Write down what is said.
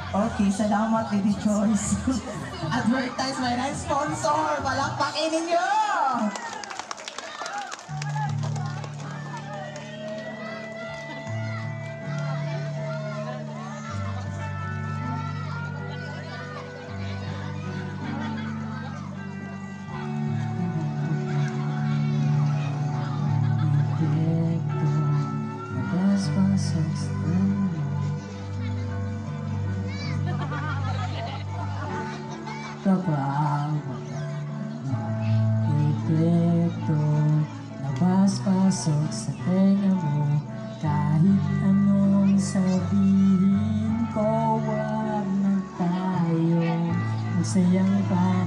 Okay, salamat, Lady Choice. Advertisement and sponsor, palakpakin ninyo! Kapag epekto labas-pasok sa tenga mo, kahit anong sabihin ko, wag na tayo magsayang pa